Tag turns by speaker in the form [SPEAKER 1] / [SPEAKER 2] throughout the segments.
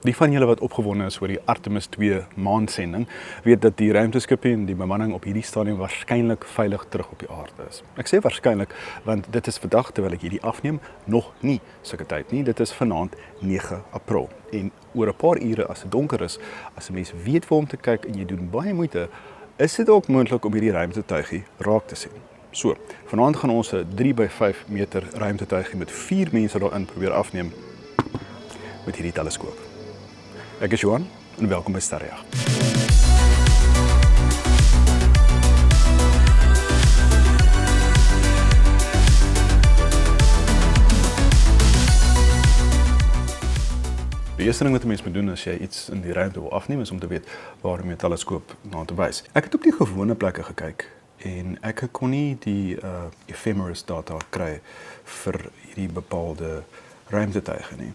[SPEAKER 1] Die van julle wat opgewonde is oor die Artemis 2 maansending, weet dat die ruimteskipie en die bemanning op hierdie stadium waarskynlik veilig terug op die aarde is. Ek sê waarskynlik, want dit is vandag terwyl ek hierdie afneem, nog nie sulke tyd nie. Dit is vanaand 9 April. En oor 'n paar ure as dit donker is, as 'n mens weet waar om te kyk en jy doen baie moeite, is dit ook moontlik om hierdie ruimtetuigie raak te sien. So, vanaand gaan ons 'n 3x5 meter ruimtetuigie met 4 mense daarin probeer afneem met hierdie teleskoop. Ek is Johan en welkom by Sterrejag. Die eerste ding wat 'n mens moet doen as jy iets in die ruimte wil afneem, is om te weet waar om jou teleskoop na te wys. Ek het op die gewone plekke gekyk en ek kon nie die ephemeris data kry vir hierdie bepaalde ruimtetuigie nie.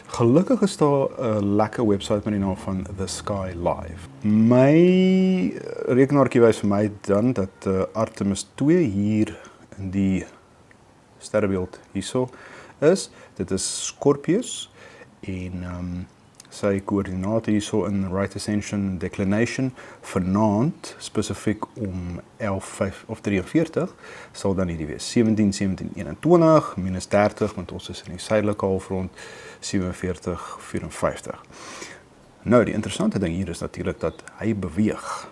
[SPEAKER 1] Gelukkig is daar 'n lekker webwerf met die naam van The Sky Live. My rekenaartjie wys vir my dan dat Artemis 2 hier in die sterrebeeld hierso is. Dit is Scorpius en sy koördinate hierso in right ascension declination vanaand spesifiek om 11:43 sal dan hierdie wees 17:21 minus 30 want ons is in die suidelike halfrond 47:54. Nou die interessante ding hier is natuurlik dat hy beweeg.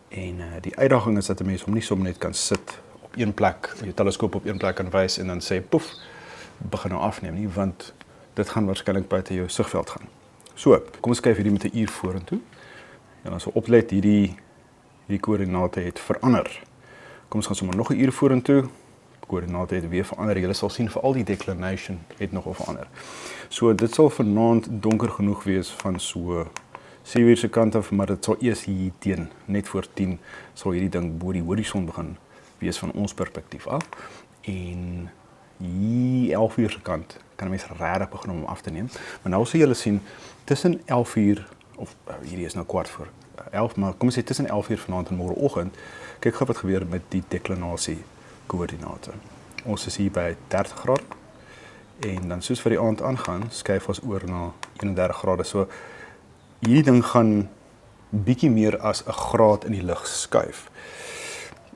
[SPEAKER 1] En die uitdaging is dat 'n mens hom nie sommer net kan sit op een plek, jou teleskoop op een plek kan wys en dan sê poef, begin nou afneem nie, want dit gaan waarskynlik buite jou sigveld gaan. So, kom ons skuif hierdie met 'n uur vorentoe. En as ons oplet, hierdie koördinate het verander. Kom ons gaan sommer nog 'n uur vorentoe. Koördinate het weer verander. Julle sal sien veral die declination het nogal verander. So dit sal vanaand donker genoeg wees van so 7 uur se kant af, maar dit sal eers hier teen net voor 10 sal hierdie ding bo die horison begin wees van ons perspektief af. En hier 11 uur se kant kan 'n mens regtig begin om af te neem. Maar nou sal julle sien tussen 11 uur of hierdie is nou kwart voor 11, maar kom ons sê tussen 11 uur vanaand en môreoggend, kyk gou wat gebeur met die deklinasie koördinate. Ons is hier by 30 grade en dan soos vir die aand aangaan, skuif ons oor na 31 grade. So hierdie ding gaan bietjie meer as 'n graad in die lug skuif.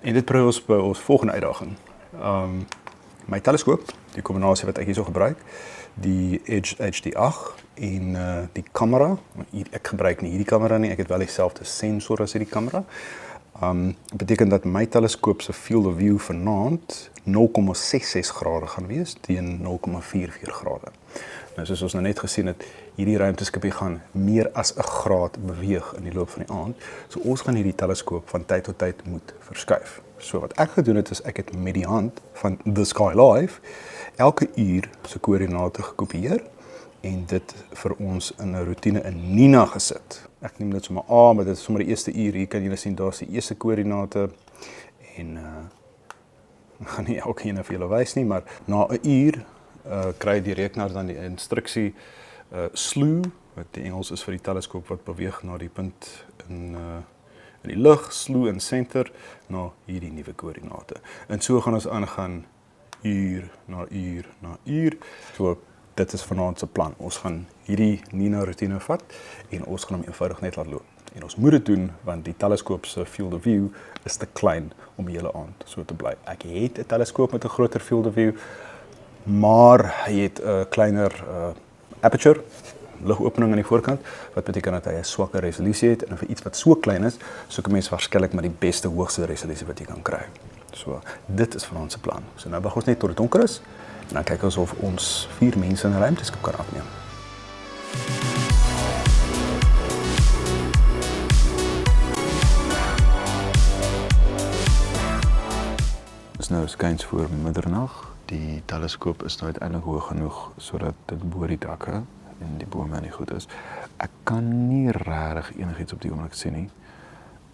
[SPEAKER 1] En dit bring ons by ons volgende uitdaging. My teleskoop, die kombinasie wat ek hierso gebruik, die Edge HD8 en die kamera. Ek gebruik nie hierdie kamera nie, ek het wel dieselfde sensor as hierdie kamera. Beteken dat my teleskoop se field of view vanaand 0,66 grade gaan wees teen 0,44 grade. Nou soos ons nou net gesien het, hierdie ruimteskipie gaan meer as 'n graad beweeg in die loop van die aand. So ons gaan hierdie teleskoop van tyd tot tyd moet verskuif. So wat ek gedoen het is ek het met die hand van The Sky Live elke uur se koördinate gekopieer en dit vir ons in 'n roetine in Nina gesit. Ek neem dit sommer maar dit is sommer die eerste uur. Hier kan julle sien daar's die eerste koördinate en ek gaan nie elke een vir julle wys nie, maar na 'n uur kry die rekenaar dan die instruksie slew, wat die Engels is vir die teleskoop wat beweeg na die punt in die lug, slew in center na hierdie nuwe koördinate. En so gaan ons aangaan uur na uur na uur. So dit is vanaand se plan. Ons gaan hierdie Nina routine vat en ons gaan hom eenvoudig net laat loop. En ons moet dit doen want die teleskoop se field of view is te klein om die hele aand so te bly. Ek het 'n teleskoop met 'n groter field of view, maar hy het 'n kleiner aperture, lugopening aan die voorkant, wat beteken dat hy 'n swakker resolusie het en vir iets wat so klein is, soek 'n mens waarskynlik maar die beste hoogste resolusie wat jy kan kry. So dit is vanaand se plan. So nou wag ons net tot dit donker is en dan kyk ons of ons 4 mense in 'n ruimteskip kan afneem. Dis nou skuins voor middernag. Die teleskoop is nou uiteindelik hoog genoeg sodat dit bo die dakke en die bome en die goed is. Ek kan nie regtig enigiets op die oomblik sien nie.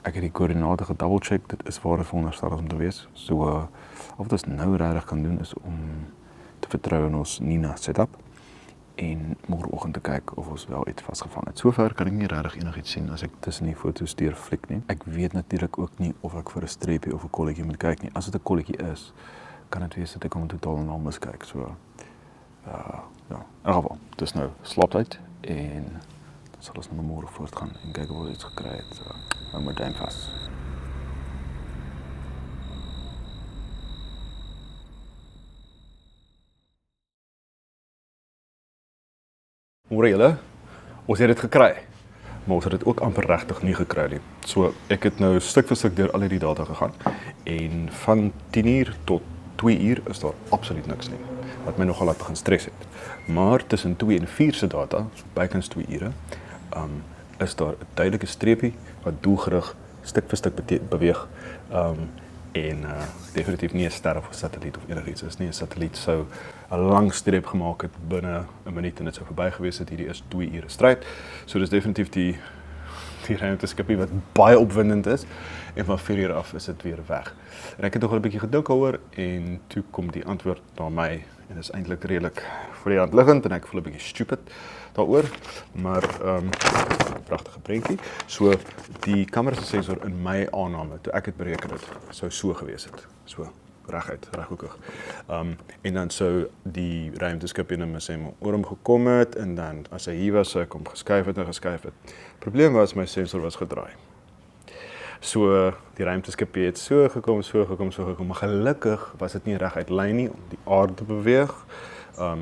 [SPEAKER 1] Ek het die koördinate gedouble-check, dit is waar dit veronderstel is om te wees. So wat ons nou regtig kan doen is om te vertrou in ons Nina setup en môreoggend te kyk of ons wel iets vasgevang het. Sover kan ek nie regtig enigiets sien as ek tussen die foto's deurflik nie. Ek weet natuurlik ook nie of ek vir 'n streepie of 'n kolletjie moet kyk nie. As dit 'n kolletjie is, kan dit wees dat ek hom totaal en al miskyk. So ja, in ieder geval, dis nou slaaptyd en dan sal ons nou môre voortgaan en kyk of ons iets gekry het. So, hou my duim vas. Môre julle, ons het dit gekry, maar ons het dit ook amper regtig nie gekry nie. So ek het nou stuk vir stuk deur al hierdie data gegaan en van 10:00 tot 2:00 is daar absoluut niks nie, wat my nogal laat begin stres het. Maar tussen 2 en 4 se data, so bykans 2 ure, is daar 'n duidelike streepie wat doelgerig stuk vir stuk beweeg en definitief nie 'n ster of 'n satelliet of enigiets is nie. 'n Satelliet sou 'n lang streep gemaak het binne 'n minuut en dit sou verby gewees het. Hierdie is 2 ure stryd. So dis definitief die ruimteskipie wat baie opwindend is en van 4 uur af is dit weer weg. En ek het nog 'n bietjie gedink daaroor en toe kom die antwoord na my en dit is eintlik redelik voor die hand liggend en ek voel 'n bietjie stupid daaroor, maar pragtige prentjie. So die kamera se sensor in my aanname toe ek dit bereken het, sou so gewees het. So reguit, reghoekig. En dan sou die ruimteskip in hom oor hom gekom het en dan as hy hier was, sou ek hom geskuif het. Probleem was my sensor was gedraai. So die ruimteskip het so gekom, maar gelukkig was dit nie reguit lyn nie om die aarde te beweeg.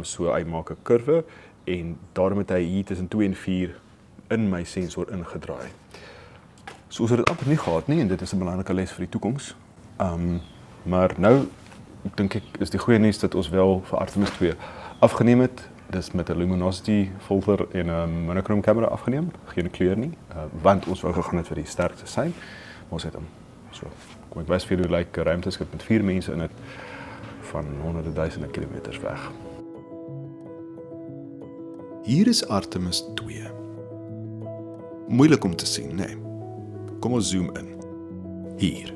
[SPEAKER 1] So hy maak 'n kurwe en daarom het hy hier tussen 2 en 4 in my sensor ingedraai. So ons het dit amper nie gehad nie en dit is 'n belangrike les vir die toekoms. Maar nou dink ek is die goeie nuus dat ons wel vir Artemis 2 afgeneem het. Dis met 'n luminosity filter en 'n monochrome kamera afgeneem, geen kleur nie, want ons wou gegaan het vir die sterkste sein. Ons het hom. So, kom ek wys vir julle hoe lyk 'n ruimteskip met 4 mense in dit van honderde duisende kilometers weg. Hier is Artemis 2. Moeilik om te sien, nee. Kom ons zoom in. Hier.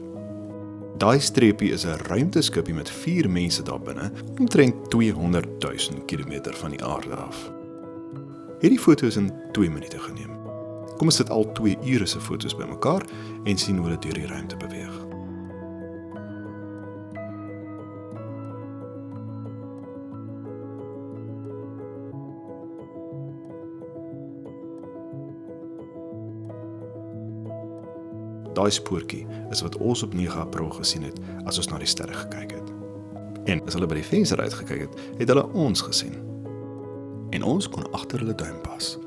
[SPEAKER 1] Daai streepie is 'n ruimteskipie met 4 mense daarbinne, omtrent 200.000 kilometer van die aarde af. Hierdie foto is in 2 minute geneem. Kom ons sit al 2 ure se foto's bymekaar en sien hoe dit deur die ruimte beweeg. Daai spoortjie is wat ons op 9 April gesien het as ons na die sterre gekyk het. En as hulle by die venster uitgekyk het, het hulle ons gesien. En ons kon agter hulle duim pas.